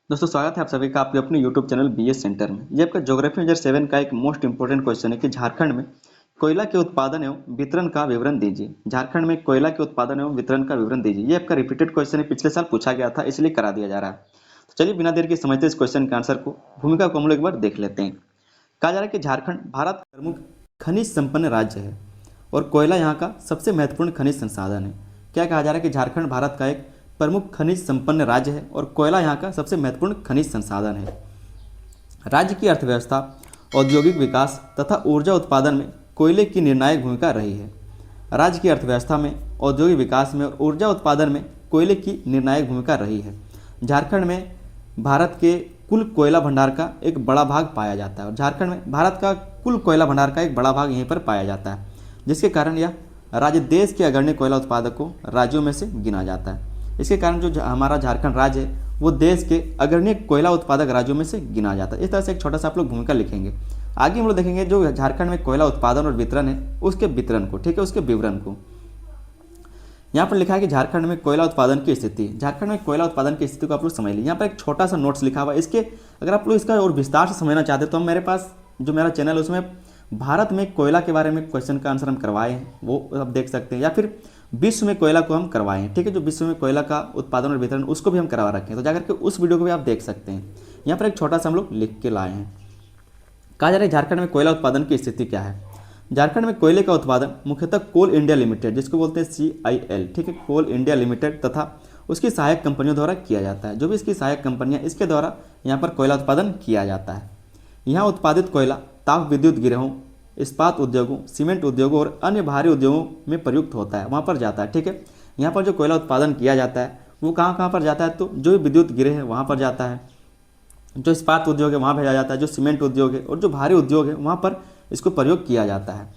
दोस्तों स्वागत है आप सभी का आपके अपने YouTube चैनल BS सेंटर में। ये आपका ज्योग्राफी मेजर 7 का एक मोस्ट इंपोर्टेंट क्वेश्चन है कि झारखंड में कोयला के उत्पादन एवं वितरण का विवरण दीजिए। झारखंड में कोयला के उत्पादन एवं वितरण का विवरण दीजिए। ये आपका रिपीटेड क्वेश्चन है, पिछले साल पूछा गया था, इसलिए करा दिया जा रहा है। तो चलिए बिना देर के समझते इस क्वेश्चन के आंसर को। भूमिका को हम लोग एक बार देख लेते हैं। कहा जा रहा है कि झारखंड भारत का प्रमुख खनिज संपन्न राज्य है और कोयला यहाँ का सबसे महत्वपूर्ण खनिज संसाधन है। क्या कहा जा रहा है कि झारखंड भारत का एक प्रमुख खनिज संपन्न राज्य है और कोयला यहाँ का सबसे महत्वपूर्ण खनिज संसाधन है। राज्य की अर्थव्यवस्था, औद्योगिक विकास तथा ऊर्जा उत्पादन में कोयले की निर्णायक भूमिका रही है। राज्य की अर्थव्यवस्था में, औद्योगिक विकास में और ऊर्जा उत्पादन में कोयले की निर्णायक भूमिका रही है। झारखंड में भारत के कुल कोयला भंडार का एक बड़ा भाग पाया जाता है और झारखंड में भारत का कुल कोयला भंडार का एक बड़ा भाग यहीं पर पाया जाता है, जिसके कारण यह राज्य देश के अग्रणी कोयला उत्पादकों राज्यों में से गिना जाता है। इसके कारण जो हमारा झारखंड राज्य है वो देश के अग्रणी कोयला उत्पादक राज्यों में से गिना जाता है। इस तरह से एक छोटा सा आप लोग भूमिका लिखेंगे। आगे हम लोग देखेंगे जो झारखंड में कोयला उत्पादन और वितरण है उसके वितरण को, ठीक है, उसके विवरण को। यहाँ पर लिखा है कि झारखंड में कोयला उत्पादन की स्थिति। झारखंड में कोयला उत्पादन की स्थिति को आप लोग समझ लीजिए। यहाँ पर एक छोटा सा नोट्स लिखा हुआ है। इसके अगर आप लोग इसका और विस्तार से समझना चाहते हैं तो मेरे पास जो मेरा चैनल है उसमें भारत में कोयला के बारे में क्वेश्चन का आंसर हम करवाए हैं, वो आप देख सकते हैं, या फिर विश्व में कोयला को हम करवाए हैं, ठीक है, जो विश्व में कोयला का उत्पादन और वितरण उसको भी हम करवा रखे हैं, तो जाकर के उस वीडियो को भी आप देख सकते हैं। यहाँ पर एक छोटा सा हम लोग लिख के लाए हैं। कहा जा रहा है झारखंड में कोयला उत्पादन की स्थिति क्या है। झारखंड में कोयले का उत्पादन मुख्यतः कोल इंडिया लिमिटेड, जिसको बोलते हैं CIL, ठीक है, कोल इंडिया लिमिटेड तथा उसकी सहायक कंपनियों द्वारा किया जाता है। जो भी इसकी सहायक कंपनियां, इसके द्वारा यहाँ पर कोयला उत्पादन किया जाता है। यहाँ उत्पादित कोयला ताप विद्युत गिरोहों, इस्पात उद्योगों, सीमेंट उद्योगों और अन्य भारी उद्योगों में प्रयुक्त होता है, वहाँ पर जाता है, ठीक है। यहाँ पर जो कोयला उत्पादन किया जाता है वो कहाँ कहाँ पर जाता है, तो जो विद्युत गिरे हैं वहाँ पर जाता है, जो इस्पात उद्योग है वहाँ भेजा जाता है, जो सीमेंट उद्योग है और जो भारी उद्योग है वहाँ पर इसको प्रयोग किया जाता है।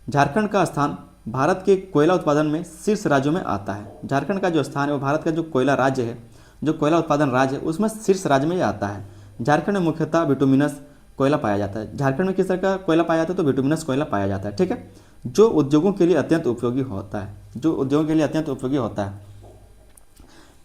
झारखंड का स्थान भारत के कोयला उत्पादन में शीर्ष राज्यों में आता है। झारखंड का जो स्थान है वो भारत का जो कोयला राज्य है, जो कोयला उत्पादन राज्य है, उसमें शीर्ष राज्य में आता है। झारखंड में मुख्यतः बिटुमिनस कोयला पाया जाता है। झारखंड में किस तरह का कोयला पाया जाता है, तो बिटुमिनस कोयला पाया जाता है, ठीक है, जो उद्योगों के लिए अत्यंत उपयोगी होता है, जो उद्योगों के लिए अत्यंत उपयोगी होता है।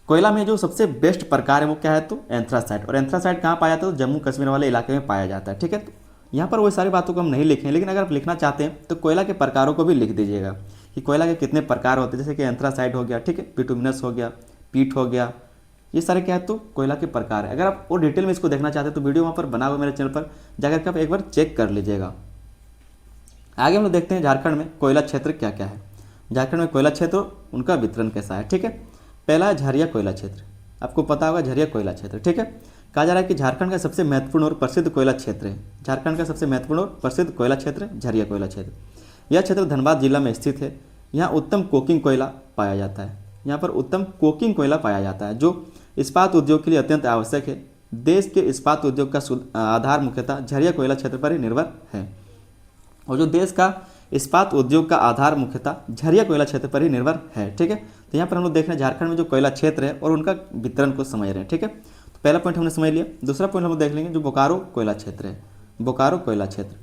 कोयला में जो सबसे बेस्ट प्रकार है वो क्या है, तो एंथ्रासाइट। और एंथ्रासाइट कहाँ पाया जाता है, तो जम्मू कश्मीर वाले इलाके में पाया जाता है, ठीक है। तो यहाँ पर वो सारी बातों को हम नहीं लिखें, लेकिन अगर आप लिखना चाहते हैं तो कोयला के प्रकारों को भी लिख दीजिएगा कि कोयला के कितने प्रकार होते हैं, जैसे कि एंथ्रासाइट हो गया, ठीक है, बिटुमिनस हो गया, पीट हो गया, ये सारे क्या है, तो कोयला के प्रकार है। अगर आप और डिटेल में इसको देखना चाहते हैं तो वीडियो वहाँ पर बना हुआ मेरे चैनल पर जाकर के आप एक बार चेक कर लीजिएगा। आगे हम लोग देखते हैं झारखंड में कोयला क्षेत्र क्या क्या है। झारखंड में कोयला क्षेत्र, उनका वितरण कैसा है, ठीक है। पहला है झरिया कोयला क्षेत्र, आपको पता होगा झरिया कोयला क्षेत्र, ठीक है। कहा जा रहा है कि झारखंड का सबसे महत्वपूर्ण और प्रसिद्ध कोयला क्षेत्र है। झारखंड का सबसे महत्वपूर्ण और प्रसिद्ध कोयला क्षेत्र झरिया कोयला क्षेत्र। यह क्षेत्र धनबाद जिला में स्थित है। यहाँ उत्तम कोकिंग कोयला पाया जाता है। यहाँ पर उत्तम कोकिंग कोयला पाया जाता है जो इस्पात उद्योग के लिए अत्यंत आवश्यक है। देश के इस्पात उद्योग का आधार मुख्यतः झरिया कोयला क्षेत्र पर ही निर्भर है। और जो देश का इस्पात उद्योग का आधार मुख्यतः झरिया कोयला क्षेत्र पर ही निर्भर है, ठीक है। तो यहाँ पर हम लोग देख रहे हैं झारखंड में जो कोयला क्षेत्र है और उनका वितरण को समझ रहे हैं, ठीक है। तो पहला पॉइंट हमने समझ लिया। दूसरा पॉइंट हम लोग देख लेंगे जो बोकारो कोयला क्षेत्र है। बोकारो कोयला क्षेत्र,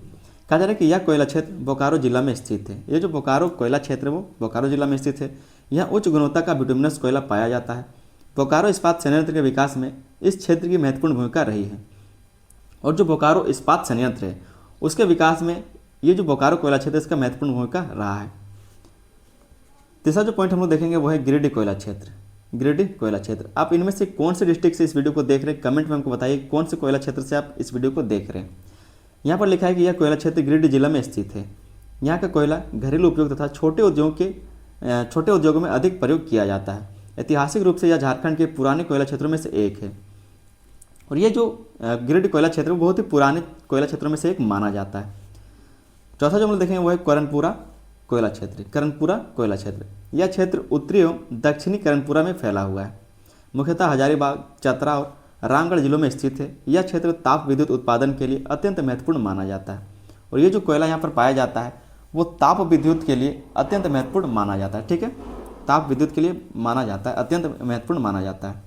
कहा जा रहा है कि यह कोयला क्षेत्र बोकारो जिला में स्थित है। ये जो बोकारो कोयला क्षेत्र है वो बोकारो जिला में स्थित है। यहाँ उच्च गुणवत्ता का बिटुमिनस कोयला पाया जाता है। बोकारो इस्पात संयंत्र के विकास में इस क्षेत्र की महत्वपूर्ण भूमिका रही है। और जो बोकारो इस्पात संयंत्र है उसके विकास में ये जो बोकारो कोयला क्षेत्र इसका महत्वपूर्ण भूमिका रहा है। तीसरा जो पॉइंट हम लोग देखेंगे वो है गिरिडीह कोयला क्षेत्र। गिरिडीह कोयला क्षेत्र, आप इनमें से कौन से डिस्ट्रिक्ट से इस वीडियो को देख रहे हैं, कमेंट में हमको बताइए कौन से कोयला क्षेत्र से आप इस वीडियो को देख रहे हैं। यहाँ पर लिखा है कि यह कोयला क्षेत्र गिरिडीह जिला में स्थित है। यहाँ का कोयला घरेलू उपयोग तथा छोटे उद्योगों में अधिक प्रयोग किया जाता है। ऐतिहासिक रूप से यह झारखंड के पुराने कोयला क्षेत्रों में से एक है। और ये जो गिरिडीह कोयला क्षेत्र बहुत ही पुराने कोयला क्षेत्रों में से एक माना जाता है। चौथा जो हम लोग देखेंगे वो है करनपुरा कोयला क्षेत्र। करनपुरा कोयला क्षेत्र, यह क्षेत्र उत्तरी एवं दक्षिणी करनपुरा में फैला हुआ है। मुख्यतः हजारीबाग, चतरा और रामगढ़ जिलों में स्थित है। यह क्षेत्र ताप विद्युत उत्पादन के लिए अत्यंत महत्वपूर्ण माना जाता है। और ये जो कोयला यहाँ पर पाया जाता है वो ताप विद्युत के लिए अत्यंत महत्वपूर्ण माना जाता है, ठीक है, ताप विद्युत के लिए माना जाता है, अत्यंत महत्वपूर्ण माना जाता है।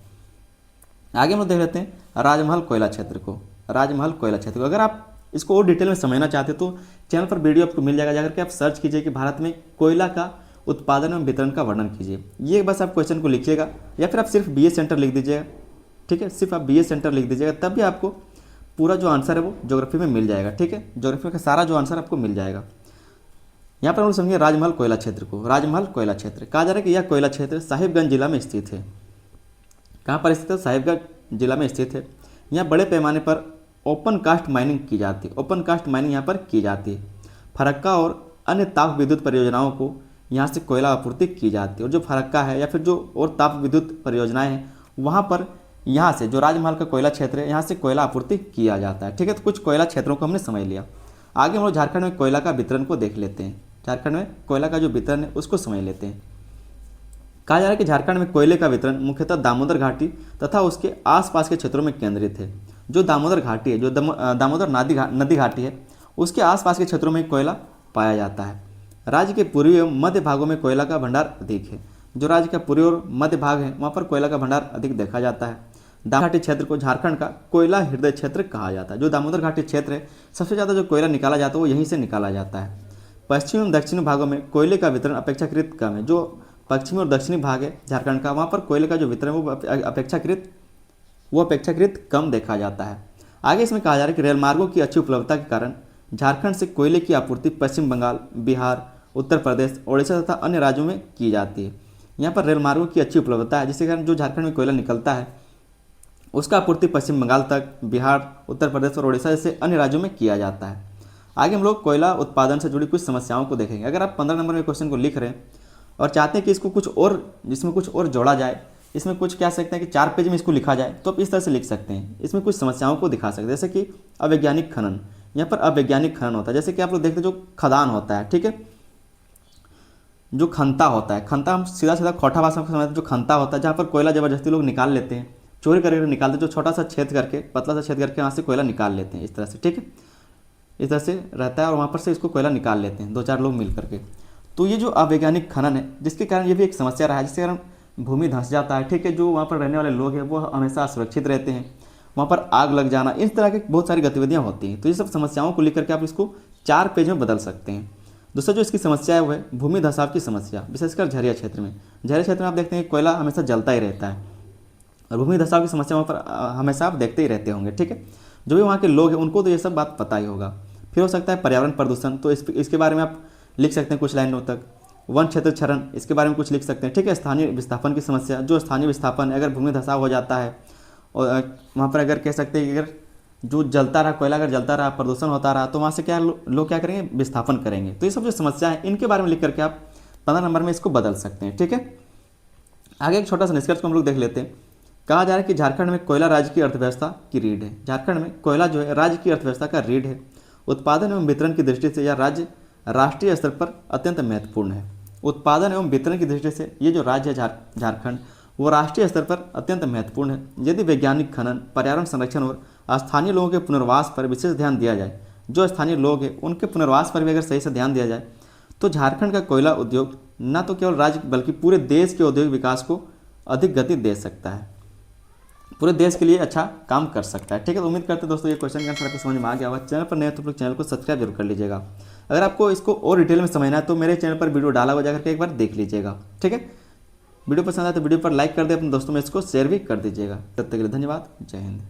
आगे हम लोग देख लेते हैं राजमहल कोयला क्षेत्र को। राजमहल कोयला क्षेत्र को अगर आप इसको और डिटेल में समझना चाहते तो चैनल पर वीडियो आपको मिल जाएगा, जाकर के आप सर्च कीजिए कि भारत में कोयला का उत्पादन एवं वितरण का वर्णन कीजिए। ये बस आप क्वेश्चन को लिखिएगा या फिर आप सिर्फ BS सेंटर लिख दीजिएगा, ठीक है, सिर्फ आप BS सेंटर लिख दीजिएगा, तब भी आपको पूरा जो आंसर है वो ज्योग्राफी में मिल जाएगा। ठीक है, ज्योग्राफी का सारा जो आंसर आपको मिल जाएगा। यहाँ पर हम लोग समझिए राजमहल कोयला क्षेत्र को। राजमहल कोयला क्षेत्र कहा जा रहा है कि यह कोयला क्षेत्र साहिबगंज जिला में स्थित है। कहाँ पर स्थित है? साहिबगंज जिला में स्थित है। यहाँ बड़े पैमाने पर ओपन कास्ट माइनिंग की जाती है। ओपन कास्ट माइनिंग यहाँ पर की जाती है। फरक्का और अन्य ताप विद्युत परियोजनाओं को यहाँ से कोयला आपूर्ति की जाती है। और जो फरक्का है या फिर जो और ताप विद्युत परियोजनाएं हैं वहाँ पर यहाँ से जो राजमहल का कोयला क्षेत्र है यहाँ से कोयला आपूर्ति किया जाता है। ठीक है, तो कुछ कोयला क्षेत्रों को हमने समझ लिया। आगे हम लोग झारखंड में कोयला का वितरण को देख लेते हैं। झारखंड में कोयला का जो वितरण है उसको समझ लेते हैं। कहा जा रहा है कि झारखंड में कोयले का वितरण मुख्यतः दामोदर घाटी तथा उसके आसपास के क्षेत्रों में केंद्रित है। जो दामोदर घाटी है, जो दामोदर नदी घाटी है, उसके आसपास के क्षेत्रों में कोयला पाया जाता है। राज्य के पूर्वी एवं मध्य भागों में कोयला का भंडार अधिक है। जो राज्य का पूर्वी और मध्य भाग है वहाँ पर कोयला का भंडार अधिक देखा जाता है। दामोदर घाटी क्षेत्र को झारखंड का कोयला हृदय क्षेत्र कहा जाता है। जो दामोदर घाटी क्षेत्र है, सबसे ज़्यादा जो कोयला निकाला जाता है वो यहीं से निकाला जाता है। पश्चिमी एवं दक्षिणी भागों में कोयले का वितरण अपेक्षाकृत कम है। जो पश्चिमी और दक्षिणी भाग है झारखंड का, वहाँ पर कोयले का जो वितरण है वो अपेक्षाकृत कम देखा जाता है। आगे इसमें कहा जा रहा है कि रेल मार्गों की अच्छी उपलब्धता के कारण झारखंड से कोयले की आपूर्ति पश्चिम बंगाल, बिहार, उत्तर प्रदेश, ओडिशा तथा अन्य राज्यों में की जाती है। यहाँ पर रेल मार्गों की अच्छी उपलब्धता है, जिसके कारण जो झारखंड में कोयला निकलता है उसका आपूर्ति पश्चिम बंगाल तक, बिहार, उत्तर प्रदेश और ओडिशा जैसे अन्य राज्यों में किया जाता है। आगे हम लोग कोयला उत्पादन से जुड़ी कुछ समस्याओं को देखेंगे। अगर आप 15 नंबर में क्वेश्चन को लिख रहे हैं और चाहते हैं कि इसको कुछ और, जिसमें कुछ और जोड़ा जाए, इसमें कुछ कह सकते हैं कि 4 पेज में इसको लिखा जाए, तो आप इस तरह से लिख सकते हैं। इसमें कुछ समस्याओं को दिखा सकते हैं, जैसे कि अवैज्ञानिक खनन। यहाँ पर अवैज्ञानिक खनन होता है, जैसे कि आप लोग देखते हैं जो खदान होता है, ठीक है, जो खनता होता है, खनता हम सीधा सीधा खोटा भाषा में समझते हैं। जो खनता होता है जहाँ पर कोयला जबरदस्ती लोग निकाल लेते हैं, चोरी करके निकालते हैं, जो छोटा सा छेद करके, पतला सा छेद करके वहाँ से कोयला निकाल लेते हैं, इस तरह से। ठीक है, इस तरह से रहता है और वहाँ पर से इसको कोयला निकाल लेते हैं 2-4 लोग मिल करके। तो ये जो अवैज्ञानिक खनन है, जिसके कारण ये भी एक समस्या रहा है, जिसके कारण भूमि धंस जाता है। ठीक है, जो वहाँ पर रहने वाले लोग हैं वो हमेशा असुरक्षित रहते हैं, वहाँ पर आग लग जाना, इस तरह की बहुत सारी गतिविधियाँ होती हैं। तो ये सब समस्याओं को लेकर के आप इसको 4 पेज में बदल सकते हैं। दूसरा जो इसकी समस्या है वो है भूमि धंसाव की समस्या, विशेषकर झरिया क्षेत्र में। झरिया क्षेत्र में आप देखते हैं कोयला हमेशा जलता ही रहता है और भूमि धंसाव की समस्या वहाँ पर हमेशा आप देखते ही रहते होंगे। ठीक है, जो भी वहाँ के लोग हैं उनको तो ये सब बात पता ही होगा। फिर हो सकता है पर्यावरण प्रदूषण, तो इसके बारे में आप लिख सकते हैं कुछ लाइनों तक। वन क्षेत्र क्षरण, इसके बारे में कुछ लिख सकते हैं। ठीक है, स्थानीय विस्थापन की समस्या, जो स्थानीय विस्थापन है, अगर भूमि धंसाव हो जाता है और वहाँ पर अगर कह सकते हैं कि अगर जो जलता रहा कोयला, अगर जलता रहा, प्रदूषण होता रहा, तो वहाँ से क्या लोग क्या करेंगे, विस्थापन करेंगे। तो ये सब जो समस्या है इनके बारे में लिख करके आप 15 नंबर में इसको बदल सकते हैं। ठीक है, आगे एक छोटा सा निष्कर्ष को हम लोग देख लेते हैं। कहा जा रहा है कि झारखंड में कोयला राज्य की अर्थव्यवस्था की रीढ़ है। झारखंड में कोयला जो है राज्य की अर्थव्यवस्था का रीढ़ है। उत्पादन एवं वितरण की दृष्टि से यह राज्य राष्ट्रीय स्तर पर अत्यंत महत्वपूर्ण है। उत्पादन एवं वितरण की दृष्टि से ये जो राज्य है झारखंड, वो राष्ट्रीय स्तर पर अत्यंत महत्वपूर्ण है। यदि वैज्ञानिक खनन, पर्यावरण संरक्षण और स्थानीय लोगों के पुनर्वास पर विशेष ध्यान दिया जाए, जो स्थानीय लोग हैं उनके पुनर्वास पर भी अगर सही से ध्यान दिया जाए, तो झारखंड का कोयला उद्योग न तो केवल राज्य बल्कि पूरे देश के औद्योगिक विकास को अधिक गति दे सकता है, पूरे देश के लिए अच्छा काम कर सकता है। ठीक है, तो उम्मीद करते हैं दोस्तों ये क्वेश्चन का आंसर आपको समझ में आ गया होगा। चैनल पर नए तो चैनल को सब्सक्राइब जरूर कर लीजिएगा। अगर आपको इसको और डिटेल में समझना है तो मेरे चैनल पर वीडियो डाला हुआ जाकर के एक बार देख लीजिएगा। ठीक है, वीडियो पसंद आए तो वीडियो पर लाइक कर दे, अपने दोस्तों में इसको शेयर भी कर दीजिएगा। तब तक के लिए धन्यवाद, जय हिंद।